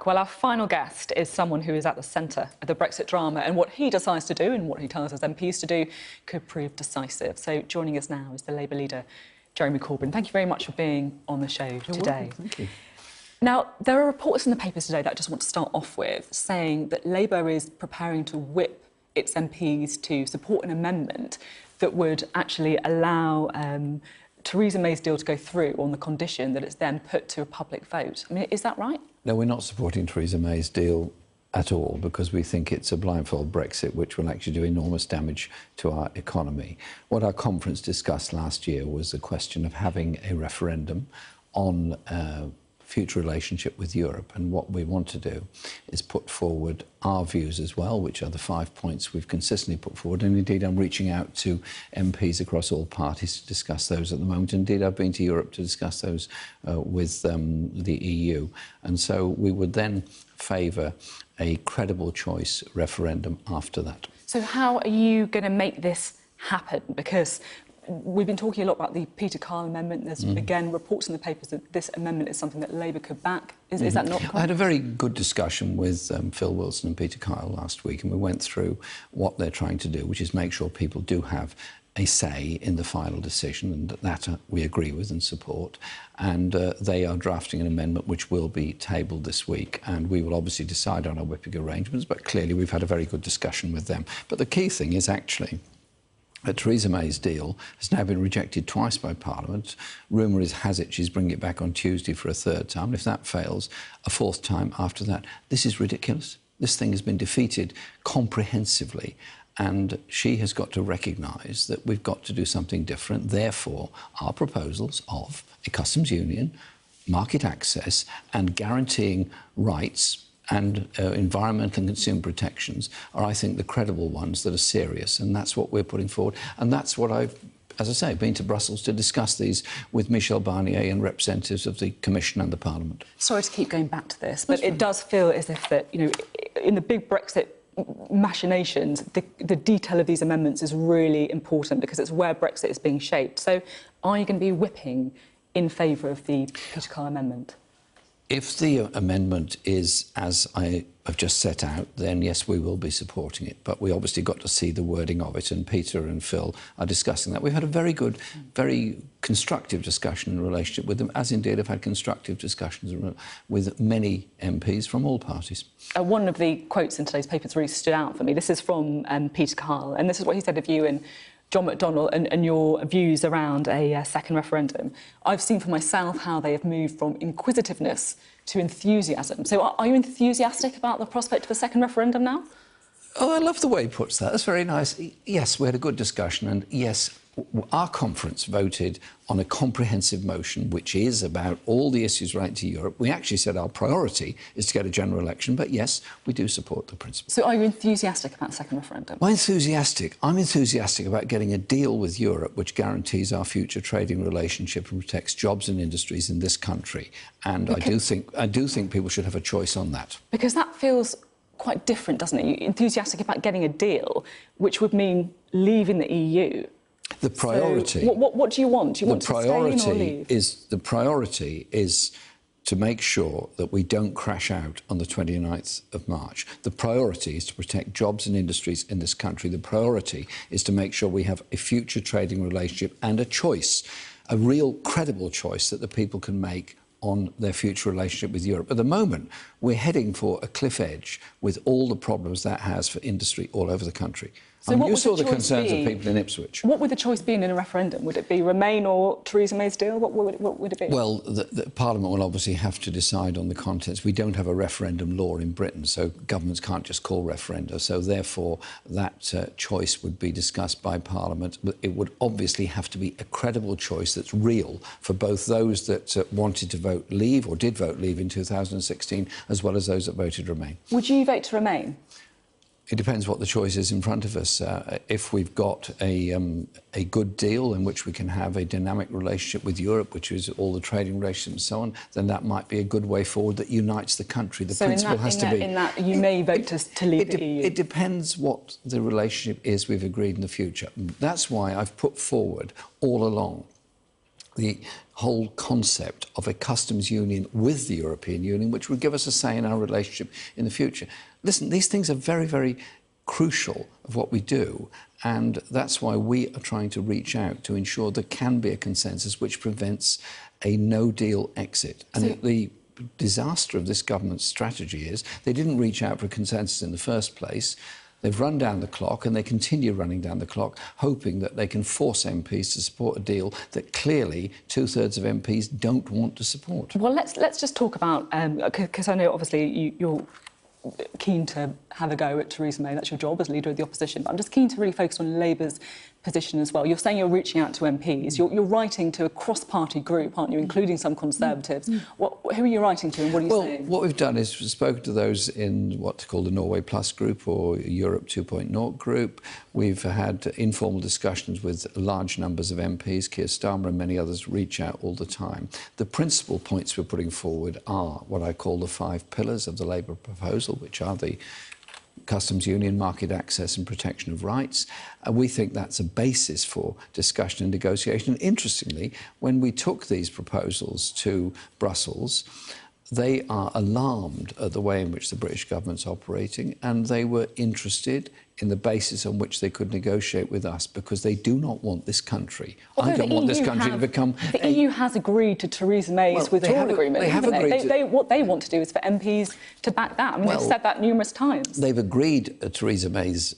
Well, our final guest is someone who is at the centre of the Brexit drama, and what he decides to do and what he tells his MPs to do could prove decisive. So joining us now is the Labour leader, Jeremy Corbyn. Thank you very much for being on the show today. Welcome. Thank you. Now, there are reports in the papers today that I just want to start off with, saying that Labour is preparing to whip its MPs to support an amendment that would actually allow Theresa May's deal to go through on the condition that it's then put to a public vote. I mean, is that right? No, we're not supporting Theresa May's deal at all, because we think it's a blindfold Brexit which will actually do enormous damage to our economy. What our conference discussed last year was the question of having a referendum on future relationship with Europe, and what we want to do is put forward our views as well, which are the 5 points we've consistently put forward, and indeed I'm reaching out to MPs across all parties to discuss those at the moment. Indeed, I've been to Europe to discuss those with the EU, and so we would then favour a credible choice referendum after that. So how are you going to make this happen? Because we've been talking a lot about the Peter Kyle amendment. There's, again, reports in the papers that this amendment is something that Labour could back. Is that not correct? I had a very good discussion with Phil Wilson and Peter Kyle last week, and we went through what they're trying to do, which is make sure people do have a say in the final decision, and that we agree with and support. And they are drafting an amendment which will be tabled this week, and we will obviously decide on our whipping arrangements, but clearly we've had a very good discussion with them. But the key thing is actually Theresa May's deal has now been rejected twice by Parliament. Rumour has it she's bringing it back on Tuesday for a third time. If that fails, a fourth time after that. This is ridiculous. This thing has been defeated comprehensively, and she has got to recognise that we've got to do something different. Therefore, our proposals of a customs union, market access and guaranteeing rights and environmental and consumer protections are, I think, the credible ones that are serious, and that's what we're putting forward. And that's what I've, as I say, been to Brussels to discuss these with Michel Barnier and representatives of the Commission and the Parliament. Sorry to keep going back to this, but it does feel as if that, you know, in the big Brexit machinations, the detail of these amendments is really important, because it's where Brexit is being shaped. So are you going to be whipping in favour of the Peter Kyle amendment? If the amendment is as I have just set out, then yes, we will be supporting it. But we obviously got to see the wording of it, and Peter and Phil are discussing that. We've had a very good, very constructive discussion in relationship with them, as indeed I've had constructive discussions with many MPs from all parties. One of the quotes in today's papers really stood out for me. This is from Peter Kyle, and this is what he said of you and John McDonnell and your views around a second referendum. I've seen for myself how they have moved from inquisitiveness to enthusiasm. So are you enthusiastic about the prospect of a second referendum now? Oh, I love the way he puts that. That's very nice. Yes, we had a good discussion, and yes, our conference voted on a comprehensive motion which is about all the issues relating to Europe. We actually said our priority is to get a general election, but yes, we do support the principle. So are you enthusiastic about a second referendum? I'm enthusiastic about getting a deal with Europe which guarantees our future trading relationship and protects jobs and industries in this country. And I do think people should have a choice on that. Because that feels quite different, doesn't it? You're enthusiastic about getting a deal, which would mean leaving the EU. The priority... So what do you want? Do you want to stay in or leave? The priority is to make sure that we don't crash out on the 29th of March. The priority is to protect jobs and industries in this country. The priority is to make sure we have a future trading relationship and a choice, a real credible choice that the people can make on their future relationship with Europe. At the moment, we're heading for a cliff edge with all the problems that has for industry all over the country. So you saw the concerns of people in Ipswich. What would the choice be in a referendum? Would it be Remain or Theresa May's deal? What would it be? Well, the Parliament will obviously have to decide on the contents. We don't have a referendum law in Britain, so governments can't just call referenda. So therefore, that choice would be discussed by Parliament. But it would obviously have to be a credible choice that's real for both those that wanted to vote Leave or did vote Leave in 2016, as well as those that voted Remain. Would you vote to Remain? It depends what the choice is in front of us. If we've got a good deal in which we can have a dynamic relationship with Europe, which is all the trading relationships and so on, then that might be a good way forward that unites the country. The principle has to be... in that, you may vote to leave the EU? It depends what the relationship is we've agreed in the future. That's why I've put forward all along the whole concept of a customs union with the European Union, which would give us a say in our relationship in the future. Listen, these things are very, very crucial of what we do, and that's why we are trying to reach out to ensure there can be a consensus which prevents a no-deal exit. And the disaster of this government's strategy is they didn't reach out for a consensus in the first place. They've run down the clock, and they continue running down the clock, hoping that they can force MPs to support a deal that clearly two-thirds of MPs don't want to support. Well, let's just talk about, because I know obviously you're keen to have a go at Theresa May. That's your job as leader of the opposition. But I'm just keen to really focus on Labour's position as well. You're saying you're reaching out to MPs. You're writing to a cross-party group, aren't you, including some Conservatives. Who are you writing to, and what are you saying? Well, what we've done is we've spoken to those in what's called the Norway Plus group or Europe 2.0 group. We've had informal discussions with large numbers of MPs. Keir Starmer and many others reach out all the time. The principal points we're putting forward are what I call the 5 pillars of the Labour proposal, which are the customs union, market access and protection of rights. We think that's a basis for discussion and negotiation. And interestingly, when we took these proposals to Brussels, they are alarmed at the way in which the British government's operating, and they were interested in the basis on which they could negotiate with us, because they do not want this country. I don't want this country to become... The EU has agreed to Theresa May's withdrawal agreement. They have agreed to... What they want to do is for MPs to back that. I mean, they've said that numerous times. They've agreed to Theresa May's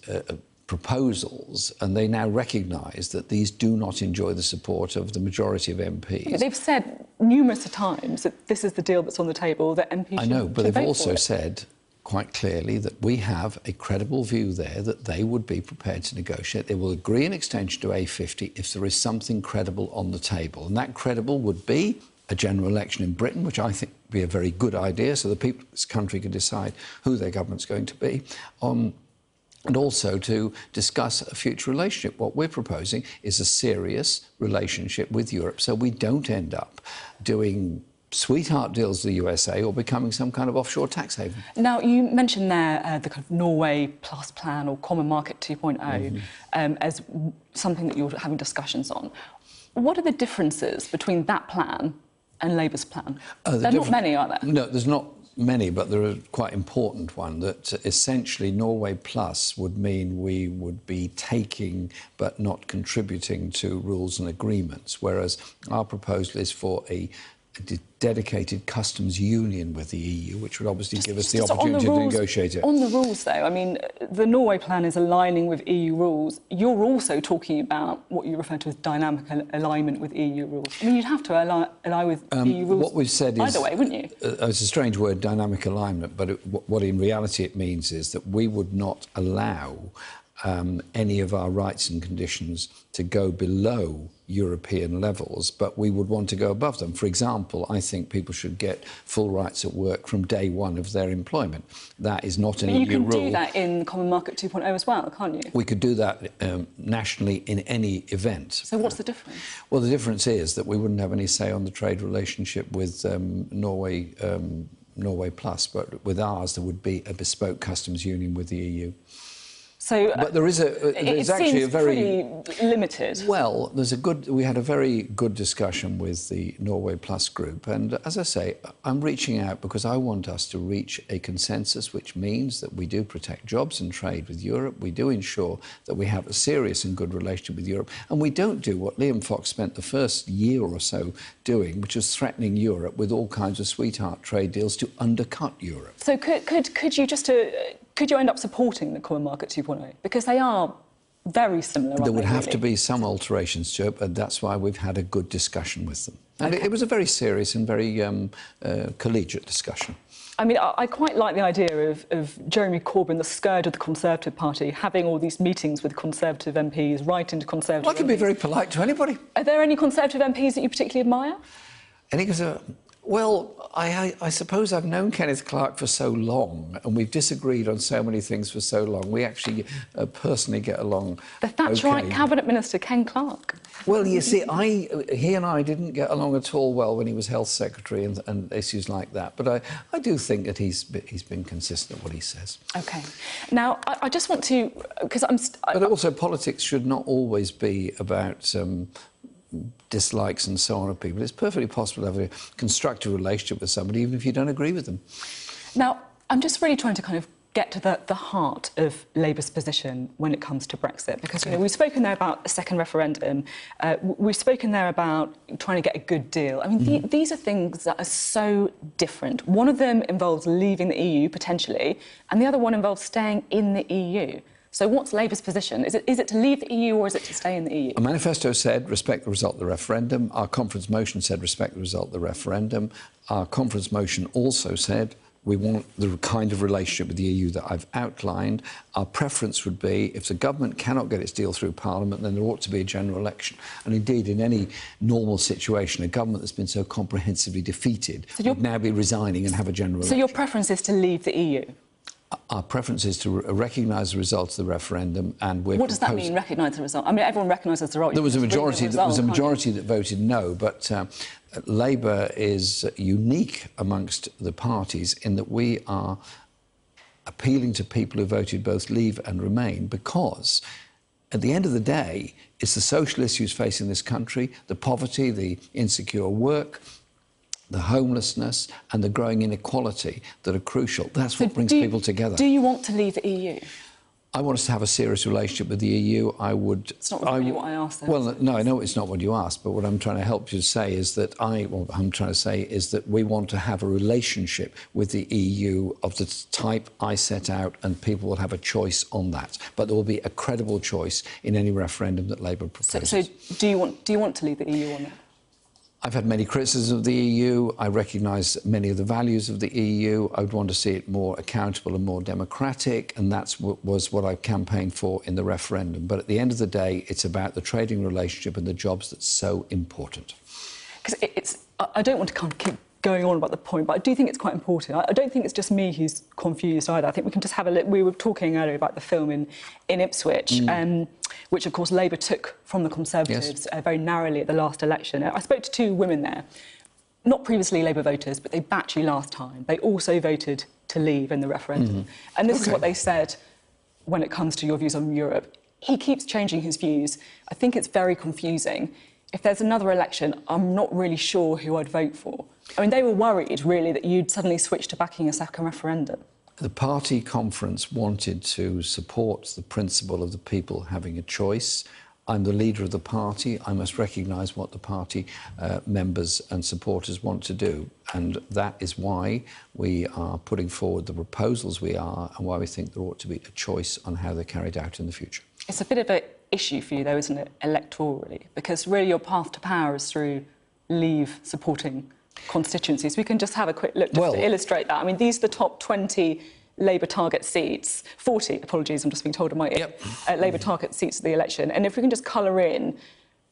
proposals, and they now recognise that these do not enjoy the support of the majority of MPs. But they've said numerous times that this is the deal that's on the table, that MPs I know, but they've also said said quite clearly that we have a credible view there that they would be prepared to negotiate. They will agree an extension to A50 if there is something credible on the table. And that credible would be a general election in Britain, which I think would be a very good idea, so the people of this country can decide who their government's going to be. And also to discuss a future relationship. What we're proposing is a serious relationship with Europe, so we don't end up doing sweetheart deals with the USA or becoming some kind of offshore tax haven. Now, you mentioned there the kind of Norway Plus plan or Common Market 2.0 as something that you're having discussions on. What are the differences between that plan and Labour's plan? There are not many, are there? No, there's not many, but there are a quite important one, that essentially Norway Plus would mean we would be taking but not contributing to rules and agreements, whereas our proposal is for a dedicated customs union with the EU, which would obviously give us the opportunity to negotiate it. On the rules, though, I mean, the Norway plan is aligning with EU rules. You're also talking about what you refer to as dynamic alignment with EU rules. I mean, you'd have to ally with EU rules what we've said is, either way, wouldn't you? It's a strange word, dynamic alignment, but what in reality it means is that we would not allow any of our rights and conditions to go below European levels, but we would want to go above them. For example, I think people should get full rights at work from day one of their employment. That is not an EU rule. You can do that in Common Market 2.0 as well, can't you? We could do that nationally in any event. So what's the difference? Well, the difference is that we wouldn't have any say on the trade relationship with Norway Plus, but with ours there would be a bespoke customs union with the EU. So, but there's actually a very pretty limited. Well, we had a very good discussion with the Norway Plus group, and as I say, I'm reaching out because I want us to reach a consensus, which means that we do protect jobs and trade with Europe, we do ensure that we have a serious and good relationship with Europe, and we don't do what Liam Fox spent the first year or so doing, which was threatening Europe with all kinds of sweetheart trade deals to undercut Europe. So could you end up supporting the Common Market 2.0? Because they are very similar, aren't they? There would have to be some alterations to it, and that's why we've had a good discussion with them. And it was a very serious and very collegiate discussion. I mean, I quite like the idea of Jeremy Corbyn, the scourge of the Conservative Party, having all these meetings with Conservative MPs, writing to Conservative Well, I can be very polite to anybody. Are there any Conservative MPs that you particularly admire? Well, I suppose I've known Kenneth Clarke for so long, and we've disagreed on so many things for so long. We actually personally get along. The Thatcherite Cabinet Minister, Ken Clarke. Well, you see, he and I didn't get along at all well when he was Health Secretary and issues like that. But I do think that he's been consistent with what he says. OK. Now, I just want to... because But also, politics should not always be about dislikes and so on of people. It's perfectly possible to have a constructive relationship with somebody, even if you don't agree with them. Now, I'm just really trying to kind of get to the heart of Labour's position when it comes to Brexit, because we've spoken there about a second referendum, we've spoken there about trying to get a good deal. I mean, these are things that are so different. One of them involves leaving the EU, potentially, and the other one involves staying in the EU. So what's Labour's position? Is it to leave the EU or is it to stay in the EU? Our manifesto said respect the result of the referendum. Our conference motion said respect the result of the referendum. Our conference motion also said we want the kind of relationship with the EU that I've outlined. Our preference would be, if the government cannot get its deal through Parliament, then there ought to be a general election. And indeed, in any normal situation, a government that's been so comprehensively defeated would now be resigning and have a general election. So your preference is to leave the EU? Our preference is to recognise the results of the referendum, and we're What does that mean, recognise the result? I mean, everyone recognises the result. There was a majority. There was a majority that voted no, but Labour is unique amongst the parties in that we are appealing to people who voted both Leave and Remain, because at the end of the day, it's the social issues facing this country, the poverty, the insecure work, the homelessness and the growing inequality that are crucial. That's what brings people together. Do you want to leave the EU? I want us to have a serious relationship with the EU. I would... It's not really what I asked, though. Well, no, I know it's not what you asked, but what I'm trying to help you say is that we want to have a relationship with the EU of the type I set out, and people will have a choice on that. But there will be a credible choice in any referendum that Labour proposes. So do you want to leave the EU or not? I've had many criticisms of the EU. I recognise many of the values of the EU. I would want to see it more accountable and more democratic, and that's what I campaigned for in the referendum. But at the end of the day, it's about the trading relationship and the jobs that's so important. Because I don't want to kind of keep going on about the point, but I do think it's quite important. I don't think it's just me who's confused either. I think we can just have a look. We were talking earlier about the film in Ipswich, which, of course, Labour took from the Conservatives very narrowly at the last election. I spoke to two women there, not previously Labour voters, but they backed you last time. They also voted to leave in the referendum. And this is what they said when it comes to your views on Europe. He keeps changing his views. I think it's very confusing. If there's another election, I'm not really sure who I'd vote for. I mean, they were worried, really, that you'd suddenly switch to backing a second referendum. The party conference wanted to support the principle of the people having a choice. I'm the leader of the party. I must recognise what the party members and supporters want to do. And that is why we are putting forward the proposals we are, and why we think there ought to be a choice on how they're carried out in the future. It's a bit of an issue for you, though, isn't it, electorally? Because really your path to power is through Leave supporting constituencies. We can just have a quick look just to illustrate that. I mean, these are the top 20 Labour target seats, 40, apologies, I'm just being told in my ear, Labour target seats of the election. And if we can just colour in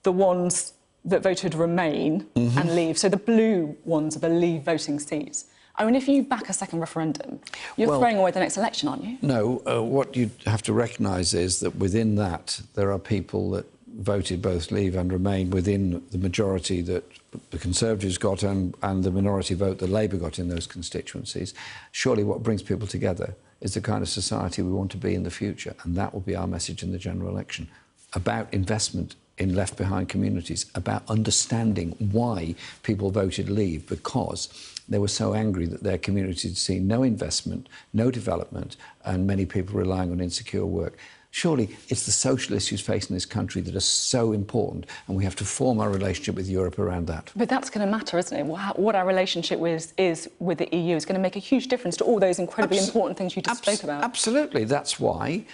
the ones that voted Remain and Leave, so the blue ones are the Leave voting seats. I mean, if you back a second referendum, you're throwing away the next election, aren't you? No, what you have to recognise is that within that there are people that voted both Leave and Remain within the majority that the Conservatives got and the minority vote that Labour got in those constituencies. Surely what brings people together is the kind of society we want to be in the future, and that will be our message in the general election, about investment in left-behind communities, about understanding why people voted Leave, because they were so angry that their communities had seen no investment, no development, and many people relying on insecure work. Surely it's the social issues facing this country that are so important, and we have to form our relationship with Europe around that. But that's going to matter, isn't it? What our relationship is with the EU is going to make a huge difference to all those incredibly important things you just spoke about. Absolutely. That's why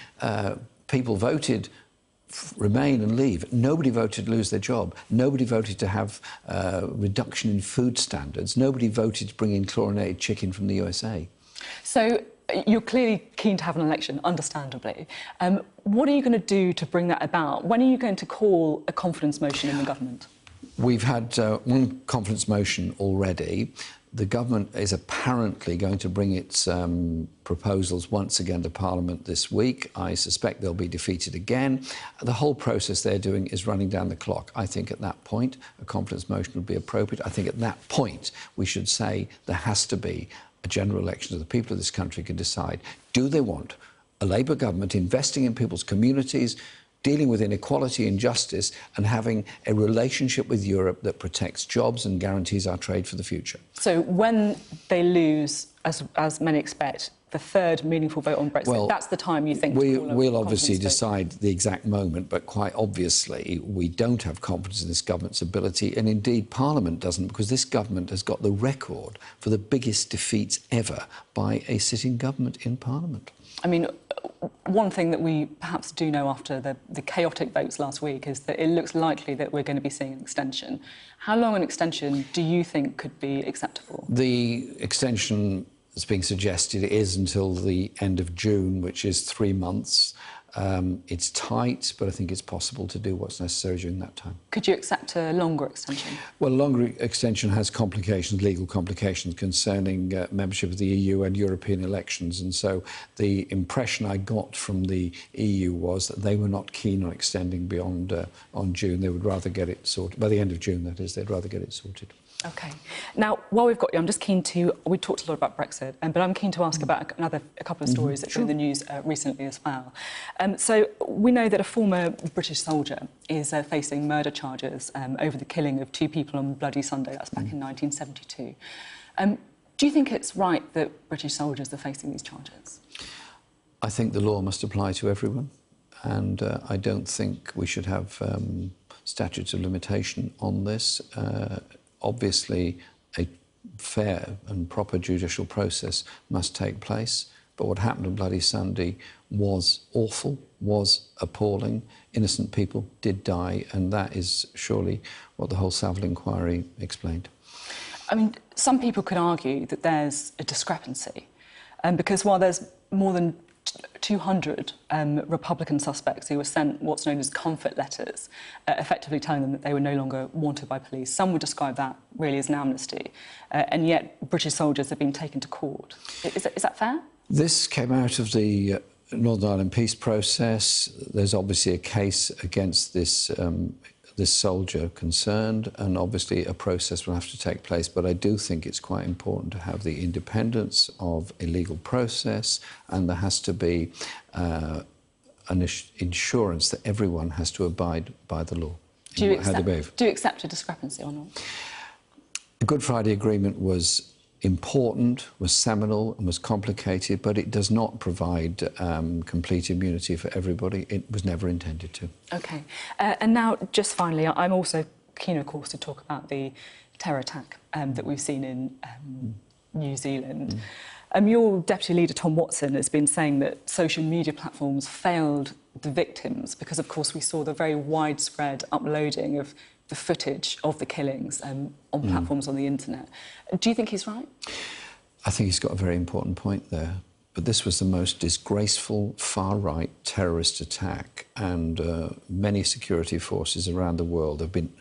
people voted Remain and Leave. Nobody voted to lose their job. Nobody voted to have reduction in food standards. Nobody voted to bring in chlorinated chicken from the USA. So you're clearly keen to have an election, understandably. What are you going to do to bring that about? When are you going to call a confidence motion in the government? We've had one confidence motion already. The government is apparently going to bring its proposals once again to Parliament this week. I suspect they'll be defeated again. The whole process they're doing is running down the clock. I think at that point a confidence motion would be appropriate. I think at that point we should say there has to be a general election so the people of this country can decide, do they want a Labour government investing in people's communities, dealing with inequality and justice and having a relationship with Europe that protects jobs and guarantees our trade for the future. So when they lose, as many expect, the third meaningful vote on Brexit, well, that's the time you think we'll obviously confidence vote? decide the exact moment, but quite obviously we don't have confidence in this government's ability, and indeed Parliament doesn't, because this government has got the record for the biggest defeats ever by a sitting government in Parliament. I mean, one thing that we perhaps do know after the chaotic votes last week is that it looks likely that we're going to be seeing an extension. How long an extension do you think could be acceptable? The extension that's being suggested is until the end of June, which is 3 months. It's tight, but I think it's possible to do what's necessary during that time. Could you accept a longer extension? Well, a longer extension has complications, legal complications concerning membership of the EU and European elections. And so the impression I got from the EU was that they were not keen on extending beyond on June. They would rather get it sorted. By the end of June, that is, they'd rather get it sorted. OK. Now, while we've got you, I'm just keen to... We talked a lot about Brexit, but I'm keen to ask about a couple of stories that were in the news recently as well. So we know that a former British soldier is facing murder charges over the killing of 2 people on Bloody Sunday. That's back in 1972. Do you think it's right that British soldiers are facing these charges? I think the law must apply to everyone, and I don't think we should have statutes of limitation on this. Obviously, a fair and proper judicial process must take place, but what happened on Bloody Sunday was awful, was appalling. Innocent people did die, and that is surely what the whole Savile inquiry explained. I mean, some people could argue that there's a discrepancy, because while there's more than 200 Republican suspects who were sent what's known as comfort letters, effectively telling them that they were no longer wanted by police. Some would describe that really as an amnesty, and yet British soldiers have been taken to court. Is that fair? This came out of the Northern Ireland peace process. There's obviously a case against this soldier concerned, and obviously a process will have to take place, but I do think it's quite important to have the independence of a legal process, and there has to be an insurance that everyone has to abide by the law. Do you accept a discrepancy or not? The Good Friday Agreement was important, was seminal and was complicated, but it does not provide complete immunity for everybody. It was never intended to. OK. And now, just finally, I'm also keen, of course, to talk about the terror attack that we've seen in New Zealand. Your deputy leader, Tom Watson, has been saying that social media platforms failed the victims because, of course, we saw the very widespread uploading of the footage of the killings on platforms on the internet. Do you think he's right? I think he's got a very important point there. But this was the most disgraceful far-right terrorist attack, and many security forces around the world have been,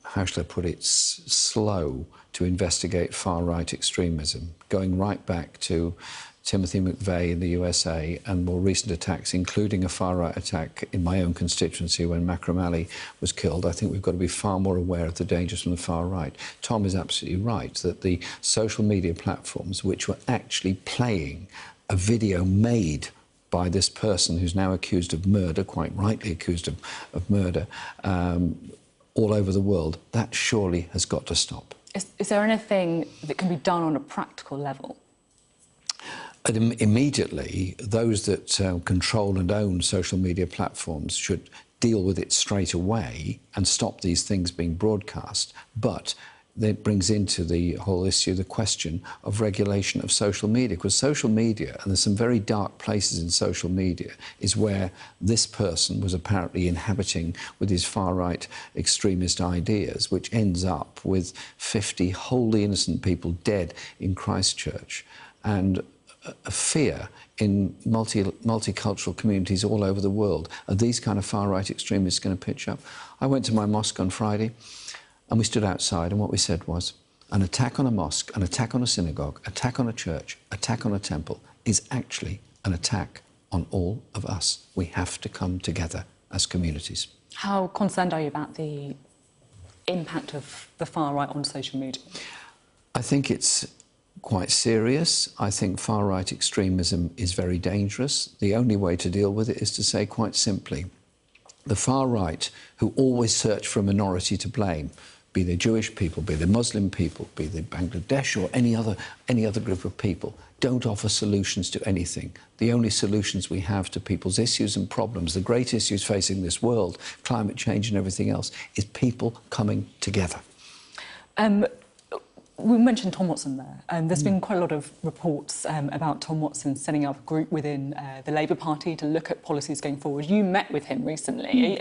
how shall I put it, slow to investigate far-right extremism, going right back to Timothy McVeigh in the USA and more recent attacks, including a far-right attack in my own constituency when Makram Ali was killed. I think we've got to be far more aware of the dangers from the far right. Tom is absolutely right that the social media platforms, which were actually playing a video made by this person who's now accused of murder, quite rightly accused of murder, all over the world, that surely has got to stop. Is there anything that can be done on a practical level? Immediately, those that control and own social media platforms should deal with it straight away and stop these things being broadcast. But that brings into the whole issue the question of regulation of social media, because social media, and there's some very dark places in social media, is where this person was apparently inhabiting with his far-right extremist ideas, which ends up with 50 wholly innocent people dead in Christchurch, and a fear in multicultural communities all over the world. Are these kind of far-right extremists going to pitch up? I went to my mosque on Friday and we stood outside, and what we said was, an attack on a mosque, an attack on a synagogue, attack on a church, attack on a temple is actually an attack on all of us. We have to come together as communities. How concerned are you about the impact of the far-right on social media? I think it's quite serious. I think far-right extremism is very dangerous. The only way to deal with it is to say quite simply, the far right, who always search for a minority to blame, be they Jewish people, be they Muslim people, be they Bangladesh or any other group of people, don't offer solutions to anything. The only solutions we have to people's issues and problems, the great issues facing this world, climate change and everything else, is people coming together. We mentioned Tom Watson there, and there's been quite a lot of reports about Tom Watson setting up a group within the Labour Party to look at policies going forward. You met with him recently.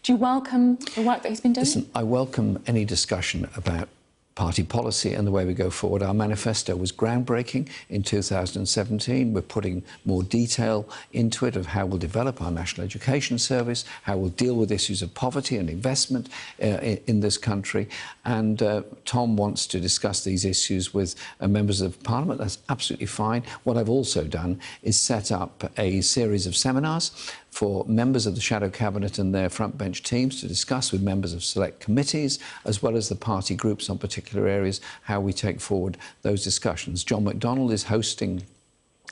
Do you welcome the work that he's been doing? Listen, I welcome any discussion about party policy and the way we go forward. Our manifesto was groundbreaking in 2017. We're putting more detail into it of how we'll develop our National Education Service, how we'll deal with issues of poverty and investment in this country. And Tom wants to discuss these issues with members of Parliament. That's absolutely fine. What I've also done is set up a series of seminars for members of the Shadow Cabinet and their front bench teams to discuss with members of select committees, as well as the party groups on particular areas, how we take forward those discussions. John McDonnell is hosting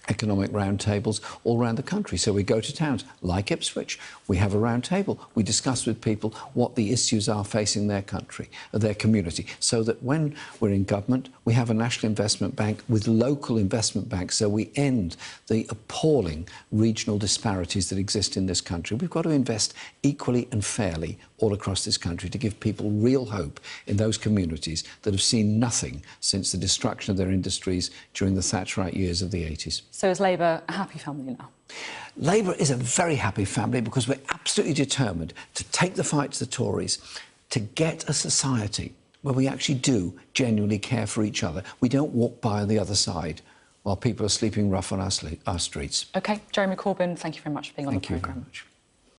economic roundtables all around the country. So we go to towns like Ipswich, we have a round table, we discuss with people what the issues are facing their country, their community, so that when we're in government, we have a national investment bank with local investment banks, so we end the appalling regional disparities that exist in this country. We've got to invest equally and fairly all across this country to give people real hope in those communities that have seen nothing since the destruction of their industries during the Thatcherite years of the 80s. So is Labour a happy family now? Labour is a very happy family because we're absolutely determined to take the fight to the Tories, to get a society where we actually do genuinely care for each other. We don't walk by on the other side while people are sleeping rough on our streets. OK, Jeremy Corbyn, thank you very much for being on the programme. Thank you very much.